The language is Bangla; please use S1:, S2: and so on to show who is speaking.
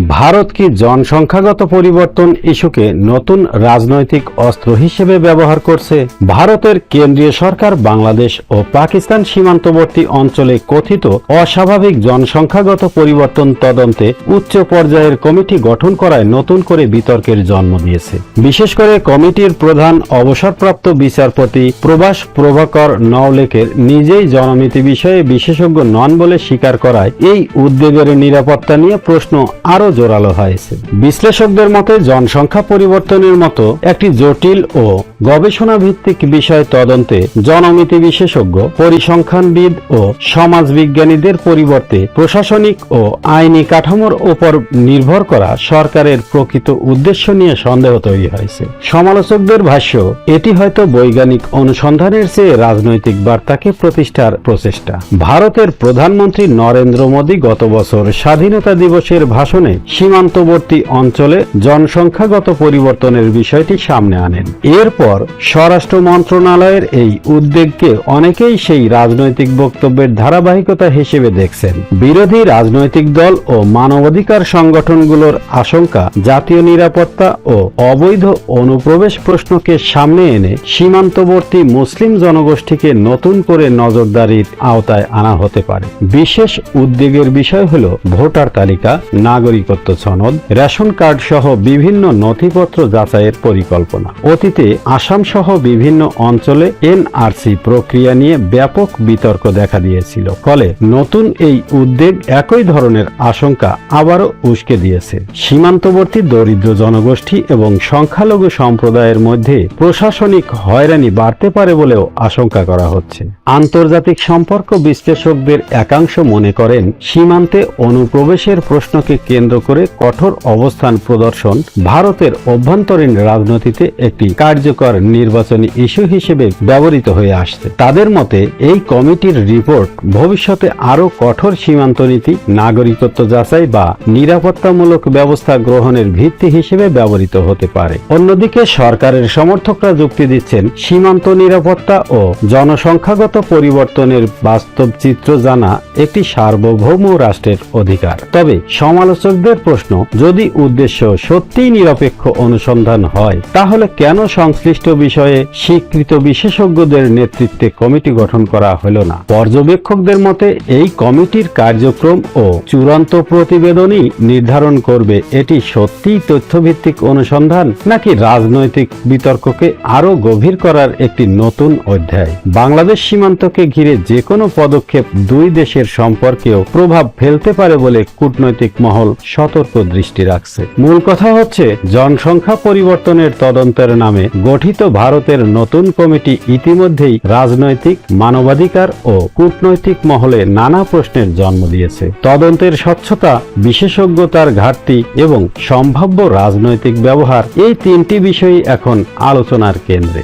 S1: ভারত কি জনসংখ্যাগত পরিবর্তন ইস্যুকে নতুন রাজনৈতিক অস্ত্র হিসেবে ব্যবহার করছে? ভারতের কেন্দ্রীয় সরকার বাংলাদেশ ও পাকিস্তান সীমান্তবর্তী অঞ্চলে কথিত অস্বাভাবিক জনসংখ্যাগত পরিবর্তন তদন্তে উচ্চ পর্যায়ের কমিটি গঠন করায় নতুন করে বিতর্কের জন্ম দিয়েছে। বিশেষ করে কমিটির প্রধান অবসরপ্রাপ্ত বিচারপতি প্রভাস প্রভাকর নওলেকের নিজেই জনমিতি বিষয়ে বিশেষজ্ঞ নন বলে স্বীকার করায় এই উদ্বেগের নিরাপত্তা নিয়ে প্রশ্ন আরো জোরালো হয়েছে। বিশ্লেষকদের মতে জনসংখ্যা পরিবর্তনের মতো একটি জটিল ও গবেষণা ভিত্তিক বিষয় তদন্তে জনমিতি বিশেষজ্ঞ, পরিসংখ্যানবিদ ও সমাজবিজ্ঞানীদের পরিবর্তে প্রশাসনিক ও আইনি কাঠামোর উপর নির্ভর করা সরকারের প্রকৃত উদ্দেশ্য নিয়ে সন্দেহ তৈরি হয়েছে। সমালোচকদের ভাষ্য, এটি হয়তো বৈজ্ঞানিক অনুসন্ধানের চেয়ে রাজনৈতিক বার্তাকে প্রতিষ্ঠার প্রচেষ্টা। ভারতের প্রধানমন্ত্রী নরেন্দ্র মোদী গত বছর স্বাধীনতা দিবসের ভাষণে সীমান্তবর্তী অঞ্চলে জনসংখ্যাগত পরিবর্তনের বিষয়টি সামনে আনেন। এরপর স্বরাষ্ট্র মন্ত্রণালয়ের এই উদ্বেগকে অনেকেই সেই রাজনৈতিক বক্তব্যের ধারাবাহিকতা হিসেবে দেখছেন। বিরোধী রাজনৈতিক দল ও মানবাধিকার সংগঠনগুলোর আশঙ্কা, জাতীয় নিরাপত্তা ও অবৈধ অনুপ্রবেশ প্রশ্নকে সামনে এনে সীমান্তবর্তী মুসলিম জনগোষ্ঠীকে নতুন করে নজরদারির আওতায় আনা হতে পারে। বিশেষ উদ্বেগের বিষয় হল ভোটার তালিকা, নাগরিকত্ব সনদ, রেশন কার্ড সহ বিভিন্ন নথিপত্র যাচাইয়ের পরিকল্পনা। অতীতে আসাম সহ বিভিন্ন অঞ্চলে এনআরসি প্রক্রিয়া নিয়ে ব্যাপক বিতর্ক দেখা দিয়েছিল। ফলে নতুন এই উদ্বেগ একই ধরনের আশঙ্কা আবারও উস্কে দিয়েছে। সীমান্তবর্তী দরিদ্র জনগোষ্ঠী এবং সংখ্যালঘু সম্প্রদায়ের মধ্যে প্রশাসনিক হয়রানি বাড়তে পারে বলেও আশঙ্কা করা হচ্ছে। আন্তর্জাতিক সম্পর্ক বিশ্লেষকদের একাংশ মনে করেন, সীমান্তে অনুপ্রবেশের প্রশ্নকে কেন্দ্র করে কঠোর অবস্থান প্রদর্শন ভারতের অভ্যন্তরীণ রাজনীতিতে একটি কার্যকর নির্বাচনী ইস্যু হিসেবে ব্যবহৃত হয়ে আসছে। তাদের মতে এই কমিটির রিপোর্ট ভবিষ্যতে আরো কঠোর সীমান্ত নীতি, নাগরিকত্ব যাচাই বা নিরাপত্তামূলক ব্যবস্থা গ্রহণের ভিত্তি হিসেবে ব্যবহৃত হতে পারে। অন্যদিকে সরকারের সমর্থকরা যুক্তি দিচ্ছেন, সীমান্ত নিরাপত্তা ও জনসংখ্যাগত পরিবর্তনের বাস্তব চিত্র জানা একটি সার্বভৌম রাষ্ট্রের অধিকার। তবে সমালোচকদের প্রশ্ন, যদি উদ্দেশ্য সত্যিই নিরপেক্ষ অনুসন্ধান হয়, তাহলে কেন সংশ্লিষ্ট বিষয়ে স্বীকৃত বিশেষজ্ঞদের নেতৃত্বে কমিটি গঠন করা হল না? পর্যবেক্ষকদের মতে এই কমিটির কার্যক্রম ও চূড়ান্ত প্রতিবেদনই নির্ধারণ করবে এটি সত্যিই তথ্যভিত্তিক অনুসন্ধান নাকি রাজনৈতিক বিতর্ককে আরো গভীর করার একটি নতুন অধ্যায়। বাংলাদেশ সীমান্তকে ঘিরে যে কোনো পদক্ষেপ দুই দেশের সম্পর্কেও প্রভাব ফেলতে পারে বলে কূটনৈতিক মহল সতর্ক দৃষ্টি রাখছে। মূল কথা হচ্ছে, জনসংখ্যা পরিবর্তনের তদন্তের নামে গঠিত ভারতের নতুন কমিটি ইতিমধ্যেই রাজনৈতিক, মানবাধিকার ও কূটনৈতিক মহলে নানা প্রশ্নের জন্ম দিয়েছে। তদন্তের স্বচ্ছতা, বিশেষজ্ঞতার ঘাটতি এবং সম্ভাব্য রাজনৈতিক ব্যবহার, এই তিনটি বিষয়ই এখন আলোচনার কেন্দ্রে।